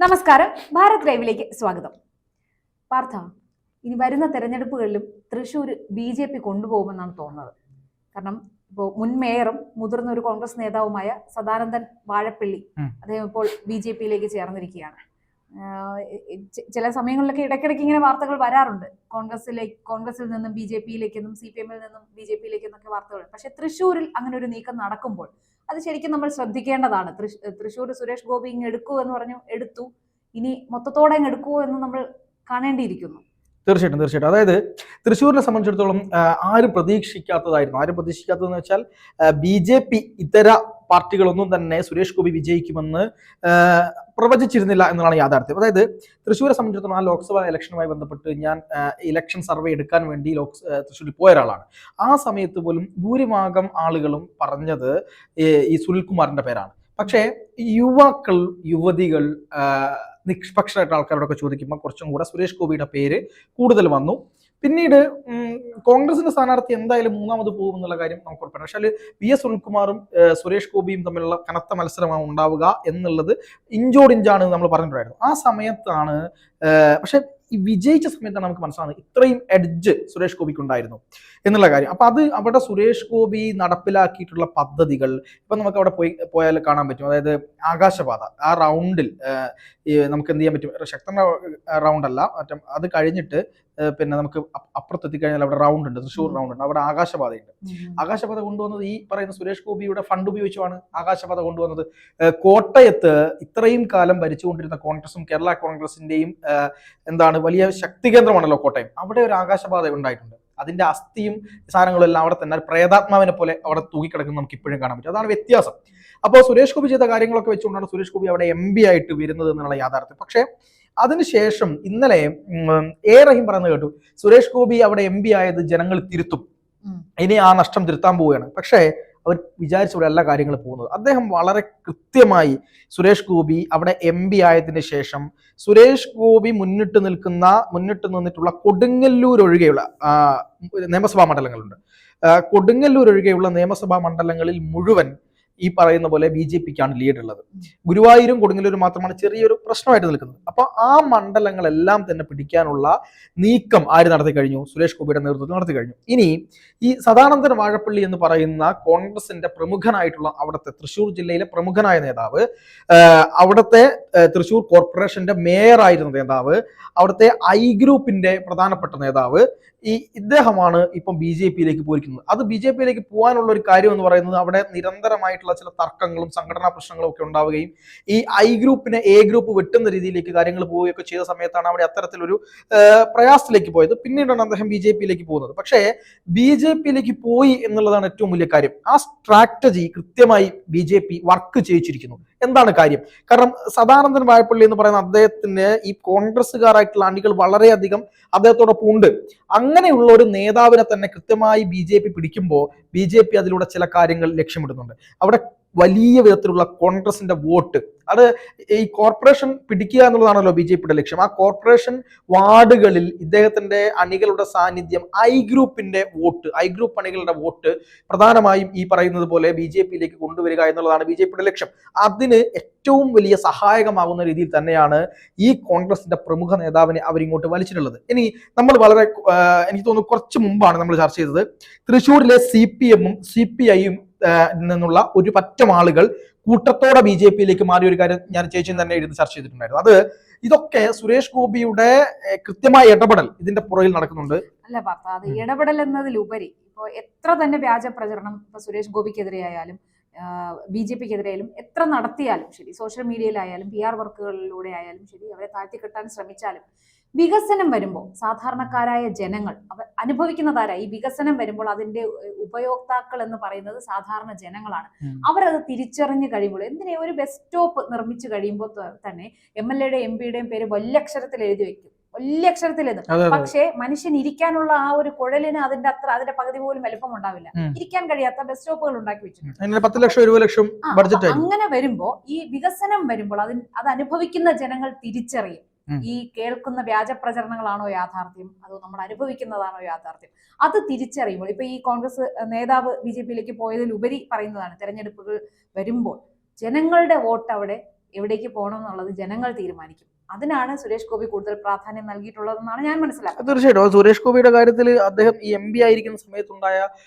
നമസ്കാരം, ഭാരത് ലൈവിലേക്ക് സ്വാഗതം. പാർത്ഥ, ഇനി വരുന്ന തെരഞ്ഞെടുപ്പുകളിലും തൃശ്ശൂർ BJP കൊണ്ടുപോകുമെന്നാണ് തോന്നുന്നത്. കാരണം ഇപ്പോൾ മുൻ മേയറും മുതിർന്ന ഒരു കോൺഗ്രസ് നേതാവുമായ സദാനന്ദൻ വാഴപ്പിള്ളി അദ്ദേഹം ഇപ്പോൾ BJPയിലേക്ക് ചേർന്നിരിക്കുകയാണ്. ചില സമയങ്ങളിലൊക്കെ ഇടയ്ക്കിടയ്ക്ക് ഇങ്ങനെ വാർത്തകൾ വരാറുണ്ട്, കോൺഗ്രസിൽ നിന്നും BJPയിലേക്കെന്നും CPM നിന്നും BJPയിലേക്കെന്നൊക്കെ വാർത്തകൾ. പക്ഷെ തൃശ്ശൂരിൽ അങ്ങനെ ഒരു നീക്കം നടക്കുമ്പോൾ അത് ശരിക്കും നമ്മൾ ശ്രദ്ധിക്കേണ്ടതാണ്. തൃശ്ശൂർ സുരേഷ് ഗോപി ഇങ്ങ് എടുക്കൂ എന്ന് പറഞ്ഞു, എടുത്തു. ഇനി മൊത്തത്തോടെ ഇങ്ങ് എടുക്കൂ എന്ന് നമ്മൾ കാണേണ്ടിയിരിക്കുന്നു. തീർച്ചയായിട്ടും. അതായത് തൃശ്ശൂരിനെ സംബന്ധിച്ചിടത്തോളം ആരും പ്രതീക്ഷിക്കാത്തതെന്ന് വെച്ചാൽ BJP ഇതര പാർട്ടികളൊന്നും തന്നെ സുരേഷ് ഗോപി വിജയിക്കുമെന്ന് പ്രവചിച്ചിരുന്നില്ല എന്നതാണ് യാഥാർത്ഥ്യം. അതായത് തൃശ്ശൂരെ സംബന്ധിച്ചിടത്തോളം ആ ലോക്സഭാ ഇലക്ഷനുമായി ബന്ധപ്പെട്ട് ഞാൻ ഇലക്ഷൻ സർവേ എടുക്കാൻ വേണ്ടി തൃശ്ശൂരിൽ പോയ ഒരാളാണ്. ആ സമയത്ത് പോലും ഭൂരിഭാഗം ആളുകളും പറഞ്ഞത് ഈ സുനിൽകുമാറിന്റെ പേരാണ്. പക്ഷേ യുവാക്കൾ, യുവതികൾ, നിഷ്പക്ഷമായിട്ടുള്ള ആൾക്കാരോടൊക്കെ ചോദിക്കുമ്പോൾ കുറച്ചും കൂടെ സുരേഷ് ഗോപിയുടെ പേര് കൂടുതൽ വന്നു. പിന്നീട് കോൺഗ്രസിന്റെ സ്ഥാനാർത്ഥി എന്തായാലും മൂന്നാമത് പോകും എന്നുള്ള കാര്യം നമുക്ക് ഉറപ്പാണ്. പക്ഷേ VS സുനിൽകുമാറും സുരേഷ് ഗോപിയും തമ്മിലുള്ള കനത്ത മത്സരമാണ് ഉണ്ടാവുക എന്നുള്ളത് ഇഞ്ചോടിഞ്ചാണ് നമ്മൾ പറഞ്ഞിട്ടുണ്ടായിരുന്നു. ആ സമയത്താണ് പക്ഷെ ഈ വിജയിച്ച സമയത്താണ് നമുക്ക് മനസ്സിലാകുന്നത് ഇത്രയും എഡ്ജ് സുരേഷ് ഗോപിക്ക് ഉണ്ടായിരുന്നു എന്നുള്ള കാര്യം. അപ്പൊ അത് അവിടെ സുരേഷ് ഗോപി നടപ്പിലാക്കിയിട്ടുള്ള പദ്ധതികൾ ഇപ്പൊ നമുക്ക് അവിടെ പോയാൽ കാണാൻ പറ്റും. അതായത് ആകാശപാത, ആ റൗണ്ടിൽ നമുക്ക് എന്ത് ചെയ്യാൻ പറ്റും, ശക്തമായ റൗണ്ട് അല്ല, അത് കഴിഞ്ഞിട്ട് പിന്നെ നമുക്ക് അപ്പുറത്തെത്തിക്കഴിഞ്ഞാൽ അവിടെ റൗണ്ട് ഉണ്ട്, തൃശ്ശൂർ റൗണ്ട് ഉണ്ട്, അവിടെ ആകാശപാതയുണ്ട്. ആകാശപാത കൊണ്ടുവന്നത് ഈ പറയുന്ന സുരേഷ് ഗോപിയുടെ ഫണ്ട് ഉപയോഗിച്ചുമാണ് ആകാശപാത കൊണ്ടുവന്നത്. കോട്ടയത്ത് ഇത്രയും കാലം ഭരിച്ചുകൊണ്ടിരുന്ന കോൺഗ്രസും കേരള കോൺഗ്രസിന്റെയും വലിയ ശക്തി കേന്ദ്രമാണല്ലോ കോട്ടയം. അവിടെ ഒരു ആകാശപാത ഉണ്ടായിട്ടുണ്ട്. അതിന്റെ അസ്ഥിയും സാധനങ്ങളും എല്ലാം അവിടെ തന്നെ പ്രേതാത്മാവിനെ പോലെ അവിടെ തൂങ്ങിക്കിടക്കുന്ന നമുക്ക് ഇപ്പോഴും കാണാൻ പറ്റും. അതാണ് വ്യത്യാസം. അപ്പോൾ സുരേഷ് ഗോപി ചെയ്ത കാര്യങ്ങളൊക്കെ വെച്ചുകൊണ്ടാണ് സുരേഷ് ഗോപി അവിടെ MP ആയിട്ട് വരുന്നത് എന്നുള്ള യാഥാർത്ഥ്യം. പക്ഷേ അതിനുശേഷം ഇന്നലെ റഹീം പറയുന്നത് കേട്ടു, സുരേഷ് ഗോപി അവിടെ MP ആയത് ജനങ്ങൾ തിരുത്തും, ഇനി ആ നഷ്ടം തിരുത്താൻ പോവുകയാണ്. പക്ഷേ അവർ വിചാരിച്ച പോലെ എല്ലാ കാര്യങ്ങളും പോകുന്നത്. അദ്ദേഹം വളരെ കൃത്യമായി സുരേഷ് ഗോപി അവിടെ MP ആയതിനു ശേഷം സുരേഷ് ഗോപി മുന്നിട്ട് നിന്നിട്ടുള്ള കൊടുങ്ങല്ലൂർ ഒഴികെയുള്ള നിയമസഭാ മണ്ഡലങ്ങളുണ്ട്. കൊടുങ്ങല്ലൂർ ഒഴികെയുള്ള നിയമസഭാ മണ്ഡലങ്ങളിൽ മുഴുവൻ ഈ പറയുന്ന പോലെ BJPക്കാണ് ലീഡ് ഉള്ളത്. ഗുരുവായൂരും കൊടുങ്ങല്ലൂരും മാത്രമാണ് ചെറിയൊരു പ്രശ്നമായിട്ട് നിൽക്കുന്നത്. അപ്പൊ ആ മണ്ഡലങ്ങളെല്ലാം തന്നെ പിടിക്കാനുള്ള നീക്കം ആര് നടത്തി കഴിഞ്ഞു? സുരേഷ് ഗോപിയുടെ നേതൃത്വത്തിൽ നടത്തി കഴിഞ്ഞു. ഇനി ഈ സദാനന്ദൻ വാഴപ്പള്ളി എന്ന് പറയുന്ന കോൺഗ്രസിന്റെ പ്രമുഖനായിട്ടുള്ള അവിടുത്തെ തൃശ്ശൂർ ജില്ലയിലെ പ്രമുഖനായ നേതാവ്, അവിടുത്തെ തൃശ്ശൂർ കോർപ്പറേഷന്റെ മേയർ ആയിരുന്ന നേതാവ്, അവിടുത്തെ ഗ്രൂപ്പിന്റെ പ്രധാനപ്പെട്ട നേതാവ്, ഇദ്ദേഹമാണ് ഇപ്പം BJPയിലേക്ക് പോയിരിക്കുന്നത്. അത് BJPയിലേക്ക് പോകാനുള്ള ഒരു കാര്യം എന്ന് പറയുന്നത് അവിടെ നിരന്തരമായിട്ടുള്ള ചില തർക്കങ്ങളും സംഘടനാ പ്രശ്നങ്ങളും ഒക്കെ ഉണ്ടാവുകയും ഈ ഗ്രൂപ്പിനെ ഗ്രൂപ്പ് വെട്ടുന്ന രീതിയിലേക്ക് കാര്യങ്ങൾ പോവുകയൊക്കെ ചെയ്ത സമയത്താണ് അവിടെ അത്തരത്തിലൊരു പ്രയാസത്തിലേക്ക് പോയത്. പിന്നീടാണ് അദ്ദേഹം BJPയിലേക്ക് പോകുന്നത്. പക്ഷേ BJPയിലേക്ക് പോയി എന്നുള്ളതാണ് ഏറ്റവും വലിയ കാര്യം. ആ സ്ട്രാറ്റജി കൃത്യമായി BJP വർക്ക് ചെയ്യിച്ചിരിക്കുന്നു. എന്താണ് കാര്യം? കാരണം സദാനന്ദൻ വാഴപ്പള്ളി എന്ന് പറയുന്ന അദ്ദേഹത്തിന് ഈ കോൺഗ്രസ്സുകാരായിട്ടുള്ള അണികൾ വളരെയധികം അദ്ദേഹത്തോടൊപ്പം ഉണ്ട്. അങ്ങനെയുള്ള ഒരു നേതാവിനെ തന്നെ കൃത്യമായി BJP പിടിക്കുമ്പോൾ BJP അതിലൂടെ ചില കാര്യങ്ങൾ ലക്ഷ്യമിടുന്നുണ്ട്. അവിടെ വലിയ വിധത്തിലുള്ള കോൺഗ്രസിന്റെ വോട്ട്, അത് ഈ കോർപ്പറേഷൻ പിടിക്കുക എന്നുള്ളതാണല്ലോ BJPയുടെ ലക്ഷ്യം. ആ കോർപ്പറേഷൻ വാർഡുകളിൽ ഇദ്ദേഹത്തിന്റെ അണികളുടെ സാന്നിധ്യം, ഗ്രൂപ്പിന്റെ വോട്ട്, ഗ്രൂപ്പ് അണികളുടെ വോട്ട് പ്രധാനമായും ഈ പറയുന്നത് പോലെ BJPയിലേക്ക് കൊണ്ടുവരിക എന്നുള്ളതാണ് BJPയുടെ ലക്ഷ്യം. അതിന് ഏറ്റവും വലിയ സഹായകമാകുന്ന രീതിയിൽ തന്നെയാണ് ഈ കോൺഗ്രസിന്റെ പ്രമുഖ നേതാവിനെ അവരിങ്ങോട്ട് വലിച്ചിട്ടുള്ളത്. ഇനി നമ്മൾ എനിക്ക് തോന്നുന്നു കുറച്ച് മുമ്പാണ് നമ്മൾ ചർച്ച ചെയ്തത് തൃശ്ശൂരിലെ CPMഉം CPIയും നിന്നുള്ള ഒരു പറ്റം ആളുകൾ കൂട്ടത്തോടെ BJPയിലേക്ക് മാറിയ ഒരു കാര്യം ഞാൻ ചേച്ചിയും തന്നെ എഴുതി ചർച്ച ചെയ്തിട്ടുണ്ടായിരുന്നു. അത് ഇതൊക്കെ സുരേഷ് ഗോപിയുടെ കൃത്യമായ ഇടപെടൽ ഇതിന്റെ പുറകിൽ നടക്കുന്നുണ്ട്. അല്ല പാർത്ഥ, അത് ഇടപെടൽ എന്നതിലുപരി ഇപ്പോൾ എത്ര തന്നെ വ്യാജ പ്രചരണം ഇപ്പൊ സുരേഷ് ഗോപിക്കെതിരെ ആയാലും BJPക്കെതിരെയായാലും എത്ര നടത്തിയാലും ശരി, സോഷ്യൽ മീഡിയയിലായാലും PR വർക്കുകളിലൂടെ ആയാലും ശരി, അവരെ താഴ്ത്തിക്കെട്ടാൻ ശ്രമിച്ചാലും വികസനം വരുമ്പോൾ സാധാരണക്കാരായ ജനങ്ങൾ അവർ അനുഭവിക്കുന്നതാരായി. ഈ വികസനം വരുമ്പോൾ അതിന്റെ ഉപയോക്താക്കൾ എന്ന് പറയുന്നത് സാധാരണ ജനങ്ങളാണ്. അവരത് തിരിച്ചറിഞ്ഞു കഴിയുമ്പോൾ, എന്തിനാ ഒരു ബസ് സ്റ്റോപ്പ് നിർമ്മിച്ചു കഴിയുമ്പോൾ തന്നെ MLAയുടെയും MP യുടെയും പേര് വലിയ അക്ഷരത്തിൽ എഴുതി വെക്കും, വലിയ അക്ഷരത്തിൽ എഴുതും. പക്ഷേ മനുഷ്യൻ ഇരിക്കാനുള്ള ആ ഒരു കുഴലിന് അതിന്റെ പകുതി പോലും വലുപ്പം ഉണ്ടാവില്ല. ഇരിക്കാൻ കഴിയാത്ത ബസ് സ്റ്റോപ്പുകൾ ഉണ്ടാക്കി വെച്ചിട്ടുണ്ട്. 10 ലക്ഷം 20 ലക്ഷം ബഡ്ജറ്റ്. അങ്ങനെ വരുമ്പോ ഈ വികസനം വരുമ്പോൾ അത് അനുഭവിക്കുന്ന ജനങ്ങൾ തിരിച്ചറിയും. ഈ കേൾക്കുന്ന വ്യാജ പ്രചരണങ്ങളാണോ യാഥാർത്ഥ്യം, അതോ നമ്മൾ അനുഭവിക്കുന്നതാണോ യാഥാർത്ഥ്യം, അത് തിരിച്ചറിയുമ്പോൾ ഇപ്പൊ ഈ കോൺഗ്രസ് നേതാവ് BJPയിലേക്ക് പോയതിലുപരി പറയുന്നതാണ്, തെരഞ്ഞെടുപ്പുകൾ വരുമ്പോൾ ജനങ്ങളുടെ വോട്ട് അവിടെ എവിടേക്ക് പോകണം എന്നുള്ളത് ജനങ്ങൾ തീരുമാനിക്കും. അതിനാണ് സുരേഷ് ഗോപി കൂടുതൽ പ്രാധാന്യം നൽകിയിട്ടുള്ളതെന്നാണ് ഞാൻ മനസ്സിലാക്കുന്നത്. തീർച്ചയായിട്ടും സുരേഷ് ഗോപിയുടെ കാര്യത്തിൽ അദ്ദേഹം ഈ MP ആയിരിക്കുന്ന സമയത്തുണ്ടായ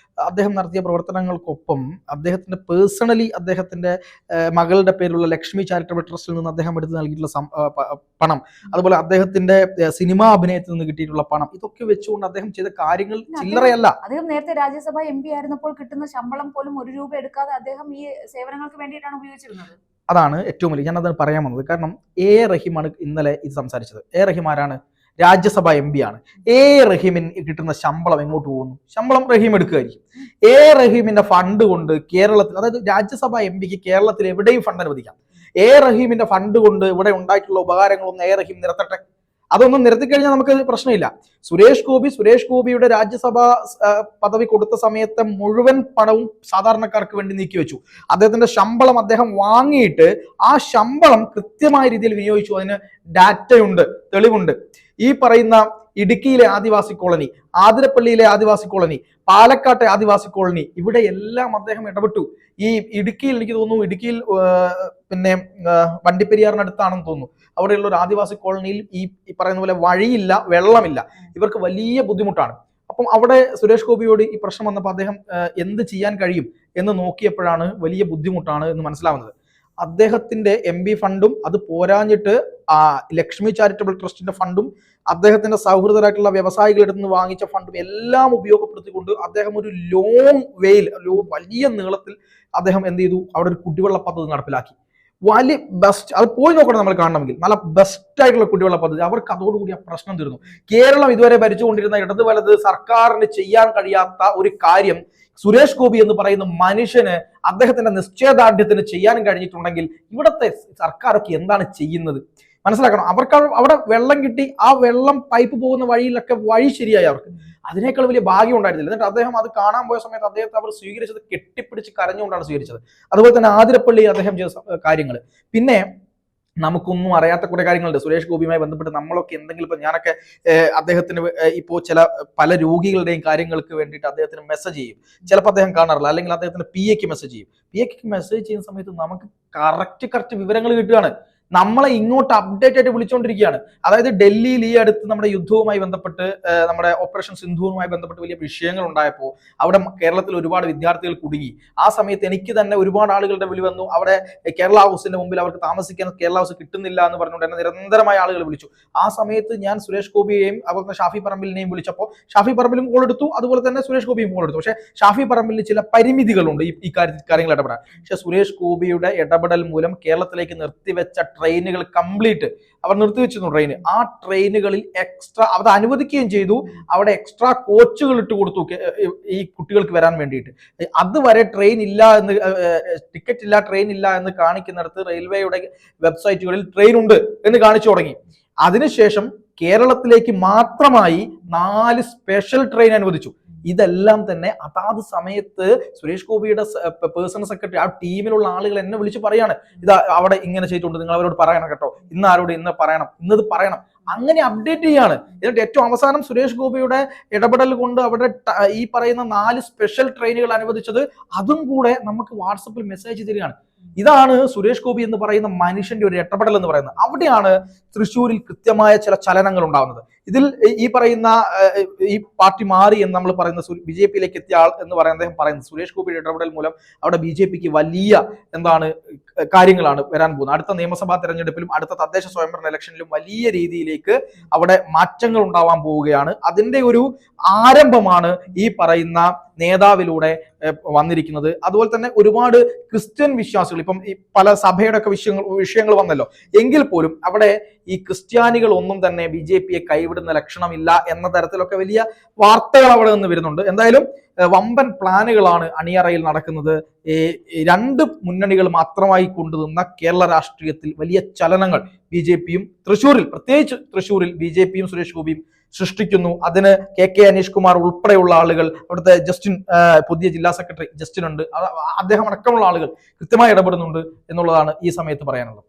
അദ്ദേഹം നടത്തിയ പ്രവർത്തനങ്ങൾക്കൊപ്പം അദ്ദേഹത്തിന്റെ പേഴ്സണലി അദ്ദേഹത്തിന്റെ മകളുടെ പേരിലുള്ള ലക്ഷ്മി ചാരിറ്റബിൾ ട്രസ്റ്റിൽ നിന്ന് അദ്ദേഹം എടുത്ത് നൽകിയിട്ടുള്ള പണം, അതുപോലെ അദ്ദേഹത്തിന്റെ സിനിമാ അഭിനയത്തിൽ നിന്ന് കിട്ടിയിട്ടുള്ള പണം, ഇതൊക്കെ വെച്ചുകൊണ്ട് അദ്ദേഹം ചെയ്ത കാര്യങ്ങൾ ചില്ലറയല്ല. അദ്ദേഹം നേരത്തെ രാജ്യസഭ MP ആയിരുന്നപ്പോൾ കിട്ടുന്ന ശമ്പളം പോലും 1 രൂപ എടുക്കാതെ അദ്ദേഹം ഈ സേവനങ്ങൾക്ക് വേണ്ടിയിട്ടാണ് ഉപയോഗിച്ചിരുന്നത്. അതാണ് ഏറ്റവും വലിയ, ഞാൻ അത് പറയാൻ വന്നത്. കാരണം റഹീമാണ് ഇന്നലെ ഇത് സംസാരിച്ചത്. റഹീം ആരാണ്? രാജ്യസഭ MP ആണ്. റഹീമിന് കിട്ടുന്ന ശമ്പളം എങ്ങോട്ട് പോകുന്നു? ശമ്പളം റഹീം എടുക്കുകയായിരിക്കും. റഹീമിന്റെ ഫണ്ട് കൊണ്ട് കേരളത്തിൽ, അതായത് രാജ്യസഭ MPക്ക് കേരളത്തിൽ എവിടെയും ഫണ്ട് അനുവദിക്കാം. റഹീമിന്റെ ഫണ്ട് കൊണ്ട് ഇവിടെ ഉണ്ടായിട്ടുള്ള ഉപകാരങ്ങളൊന്നും റഹീം നിരത്തട്ടെ. അതൊന്നും നിരത്തി കഴിഞ്ഞാൽ നമുക്ക് പ്രശ്നമില്ല. സുരേഷ് ഗോപിയുടെ രാജ്യസഭ പദവി കൊടുത്ത സമയത്തെ മുഴുവൻ പണവും സാധാരണക്കാർക്ക് വേണ്ടി നീക്കിവെച്ചു. അദ്ദേഹത്തിന്റെ ശമ്പളം അദ്ദേഹം വാങ്ങിയിട്ട് ആ ശമ്പളം കൃത്യമായ രീതിയിൽ വിനിയോഗിച്ചു. അതിന് ഡാറ്റയുണ്ട്, തെളിവുണ്ട്. ഈ പറയുന്ന ഇടുക്കിയിലെ ആദിവാസി കോളനി, ആതിരപ്പള്ളിയിലെ ആദിവാസി കോളനി, പാലക്കാട്ടെ ആദിവാസി കോളനി, ഇവിടെ എല്ലാം അദ്ദേഹം ഇടപെട്ടു. ഈ ഇടുക്കിയിൽ എനിക്ക് തോന്നുന്നു, ഇടുക്കിയിൽ പിന്നെ വണ്ടിപ്പെരിയാറിനടുത്താണെന്ന് തോന്നുന്നു, അവിടെയുള്ള ഒരു ആദിവാസി കോളനിയിൽ ഈ പറയുന്ന പോലെ വഴിയില്ല, വെള്ളമില്ല, ഇവർക്ക് വലിയ ബുദ്ധിമുട്ടാണ്. അപ്പം അവിടെ സുരേഷ് ഗോപിയോട് ഈ പ്രശ്നം വന്നപ്പോൾ അദ്ദേഹം എന്ത് ചെയ്യാൻ കഴിയും എന്ന് നോക്കിയപ്പോഴാണ് വലിയ ബുദ്ധിമുട്ടാണ് എന്ന് മനസ്സിലാവുന്നത്. അദ്ദേഹത്തിന്റെ MP ഫണ്ടും അത് പോരാഞ്ഞിട്ട് ലക്ഷ്മി ചാരിറ്റബിൾ ട്രസ്റ്റിന്റെ ഫണ്ടും അദ്ദേഹത്തിന്റെ സൗഹൃദരായിട്ടുള്ള വ്യവസായികളുടെ നിന്ന് വാങ്ങിച്ച ഫണ്ടും എല്ലാം ഉപയോഗപ്പെടുത്തിക്കൊണ്ട് അദ്ദേഹം ഒരു വലിയ നീളത്തിൽ അദ്ദേഹം എന്ത് ചെയ്തു? അവിടെ ഒരു കുടിവെള്ള പദ്ധതി നടപ്പിലാക്കി. വലിയ ബെസ്റ്റ്, അത് പോയി നോക്കണം നമ്മൾ കാണണമെങ്കിൽ. നല്ല ബെസ്റ്റ് ആയിട്ടുള്ള കുടിവെള്ള പദ്ധതി. അവർക്ക് അതോടുകൂടി ആ പ്രശ്നം തീർന്നു. കേരളം ഇതുവരെ ഭരിച്ചുകൊണ്ടിരുന്ന ഇടത് വലത് സർക്കാരിന് ചെയ്യാൻ കഴിയാത്ത ഒരു കാര്യം സുരേഷ് ഗോപി എന്ന് പറയുന്ന മനുഷ്യന് അദ്ദേഹത്തിന്റെ നിശ്ചയദാർഢ്യത്തിന് ചെയ്യാൻ കഴിഞ്ഞിട്ടുണ്ടെങ്കിൽ ഇവിടുത്തെ സർക്കാരൊക്കെ എന്താണ് ചെയ്യുന്നത് മനസ്സിലാക്കണം. അവർക്ക് അവിടെ വെള്ളം കിട്ടി, ആ വെള്ളം പൈപ്പ് പോകുന്ന വഴിയിലൊക്കെ വഴി ശരിയായി അവർക്ക്. അതിനേക്കാൾ വലിയ ഭാഗ്യം ഉണ്ടായിരുന്നില്ല. എന്നിട്ട് അദ്ദേഹം അത് കാണാൻ പോയ സമയത്ത് അദ്ദേഹത്തെ അവർ സ്വീകരിച്ചത് കെട്ടിപ്പിടിച്ച് കരഞ്ഞുകൊണ്ടാണ് സ്വീകരിച്ചത്. അതുപോലെ തന്നെ ആതിരപ്പള്ളി അദ്ദേഹം ചെയ്ത കാര്യങ്ങൾ. പിന്നെ നമുക്കൊന്നും അറിയാത്ത കുറെ കാര്യങ്ങളുണ്ട് സുരേഷ് ഗോപിയുമായി ബന്ധപ്പെട്ട്. നമ്മളൊക്കെ എന്തെങ്കിലും, ഇപ്പൊ ഞാനൊക്കെ അദ്ദേഹത്തിന് ഇപ്പോൾ പല രോഗികളുടെയും കാര്യങ്ങൾക്ക് വേണ്ടിയിട്ട് അദ്ദേഹത്തിന് മെസ്സേജ് ചെയ്യും. ചിലപ്പോൾ അദ്ദേഹം കാണാറില്ല, അല്ലെങ്കിൽ അദ്ദേഹത്തിന് PAക്ക് മെസ്സേജ് ചെയ്യും. PAക്ക് മെസ്സേജ് ചെയ്യുന്ന സമയത്ത് നമുക്ക് കറക്റ്റ് വിവരങ്ങൾ കിട്ടുകയാണ്. നമ്മളെ ഇങ്ങോട്ട് അപ്ഡേറ്റ് ആയിട്ട് വിളിച്ചുകൊണ്ടിരിക്കുകയാണ്. അതായത് ഡൽഹിയിൽ ഈ അടുത്ത് നമ്മുടെ യുദ്ധവുമായി ബന്ധപ്പെട്ട്, നമ്മുടെ ഓപ്പറേഷൻ സിന്ധുവുമായി ബന്ധപ്പെട്ട് വലിയ വിഷയങ്ങൾ ഉണ്ടായപ്പോൾ അവിടെ കേരളത്തിൽ ഒരുപാട് വിദ്യാർത്ഥികൾ കുടുങ്ങി. ആ സമയത്ത് എനിക്ക് തന്നെ ഒരുപാട് ആളുകളുടെ വിളി വന്നു. അവിടെ കേരള ഹൗസിന്റെ മുമ്പിൽ അവർക്ക് താമസിക്കാൻ കേരള ഹൗസ് കിട്ടുന്നില്ല എന്ന് പറഞ്ഞുകൊണ്ട് എന്നെ നിരന്തരമായ ആളുകൾ വിളിച്ചു. ആ സമയത്ത് ഞാൻ സുരേഷ് ഗോപിയെയും അതുപോലെ ഷാഫി പറമ്പിലിനെയും വിളിച്ചപ്പോൾ ഷാഫി പറമ്പിലും കോൾ എടുത്തു, അതുപോലെ തന്നെ സുരേഷ് ഗോപിയും കോൾ എടുത്തു. പക്ഷേ ഷാഫി പറമ്പിലിന് ചില പരിമിതികളുണ്ട് ഈ കാര്യങ്ങൾ ഇടപെടാൻ. പക്ഷെ സുരേഷ് ഗോപിയുടെ ഇടപെടൽ മൂലം കേരളത്തിലേക്ക് നിർത്തിവെച്ച ട്രെയിനുകൾ കംപ്ലീറ്റ് അവർ നിർത്തിവെച്ചിരുന്നു. ആ ട്രെയിനുകളിൽ എക്സ്ട്രാ അത് അനുവദിക്കുകയും ചെയ്തു. അവിടെ എക്സ്ട്രാ കോച്ചുകൾ ഇട്ട് കൊടുത്തു ഈ കുട്ടികൾക്ക് വരാൻ വേണ്ടിയിട്ട്. അതുവരെ ട്രെയിൻ ഇല്ല എന്ന്, ടിക്കറ്റ് ഇല്ല, ട്രെയിൻ ഇല്ല എന്ന് കാണിക്കുന്നിടത്ത് റെയിൽവേയുടെ വെബ്സൈറ്റുകളിൽ ട്രെയിൻ ഉണ്ട് എന്ന് കാണിച്ചു തുടങ്ങി. അതിനുശേഷം കേരളത്തിലേക്ക് മാത്രമായി 4 സ്പെഷ്യൽ ട്രെയിൻ അനുവദിച്ചു. ഇതെല്ലാം തന്നെ അതാത് സമയത്ത് സുരേഷ് ഗോപിയുടെ പേഴ്സണൽ സെക്രട്ടറി, ആ ടീമിലുള്ള ആളുകൾ എന്നെ വിളിച്ച് പറയാണ്, ഇതാ അവിടെ ഇങ്ങനെ ചെയ്തിട്ടുണ്ട്, നിങ്ങൾ അവരോട് പറയണം കേട്ടോ, ഇന്ന് ആരോട് ഇന്ന് പറയണം, ഇന്നത് പറയണം, അങ്ങനെ അപ്ഡേറ്റ് ചെയ്യാണ്. എന്നിട്ട് ഏറ്റവും അവസാനം സുരേഷ് ഗോപിയുടെ ഇടപെടൽ കൊണ്ട് അവിടെ ഈ പറയുന്ന 4 സ്പെഷ്യൽ ട്രെയിനുകൾ അനുവദിച്ചത്, അതും കൂടെ നമുക്ക് വാട്സപ്പിൽ മെസ്സേജ് തരികയാണ്. ഇതാണ് സുരേഷ് ഗോപി എന്ന് പറയുന്ന മനുഷ്യന്റെ ഒരു ഇടപെടൽ എന്ന് പറയുന്നത്. അവിടെയാണ് തൃശ്ശൂരിൽ കൃത്യമായ ചില ചലനങ്ങൾ ഉണ്ടാകുന്നത്. ഇതിൽ ഈ പറയുന്ന ഈ പാർട്ടി മാറി എന്ന് നമ്മൾ പറയുന്ന BJPയിലേക്ക് എത്തിയ ആൾ എന്ന് പറയുന്നത് അദ്ദേഹം പറയുന്നത് സുരേഷ് ഗോപിയുടെ ഇടപെടൽ മൂലം അവിടെ BJPക്ക് വലിയ കാര്യങ്ങളാണ് വരാൻ പോകുന്നത്. അടുത്ത നിയമസഭാ തെരഞ്ഞെടുപ്പിലും അടുത്ത തദ്ദേശ സ്വയംഭരണ ഇലക്ഷനിലും വലിയ രീതിയിലേക്ക് അവിടെ മാറ്റങ്ങൾ ഉണ്ടാവാൻ പോവുകയാണ്. അതിന്റെ ഒരു ആരംഭമാണ് ഈ പറയുന്ന നേതാവിലൂടെ വന്നിരിക്കുന്നത്. അതുപോലെ തന്നെ ഒരുപാട് ക്രിസ്ത്യൻ വിശ്വാസികൾ, ഇപ്പം ഈ പല സഭയുടെ ഒക്കെ വിഷയങ്ങൾ വന്നല്ലോ, എങ്കിൽ പോലും അവിടെ ഈ ക്രിസ്ത്യാനികൾ ഒന്നും തന്നെ BJPയെ കൈവിടുന്ന ലക്ഷണമില്ല എന്ന തരത്തിലൊക്കെ വലിയ വാർത്തകൾ അവിടെ നിന്ന് വരുന്നുണ്ട്. എന്തായാലും വമ്പൻ പ്ലാനുകളാണ് അണിയറയിൽ നടക്കുന്നത്. 2 മുന്നണികൾ മാത്രമായി കൊണ്ടുനിന്ന കേരള രാഷ്ട്രീയത്തിൽ വലിയ ചലനങ്ങൾ BJPയും പ്രത്യേകിച്ച് തൃശ്ശൂരിൽ BJPയും സുരേഷ് ഗോപിയും സൃഷ്ടിക്കുന്നു. അതിന് KK അനീഷ് കുമാർ ഉൾപ്പെടെയുള്ള ആളുകൾ, അവിടുത്തെ ജസ്റ്റിൻ, പുതിയ ജില്ലാ സെക്രട്ടറി ജസ്റ്റിൻ ഉണ്ട്, അദ്ദേഹം അടക്കമുള്ള ആളുകൾ കൃത്യമായി ഇടപെടുന്നുണ്ട് എന്നുള്ളതാണ് ഈ സമയത്ത് പറയാനുള്ളത്.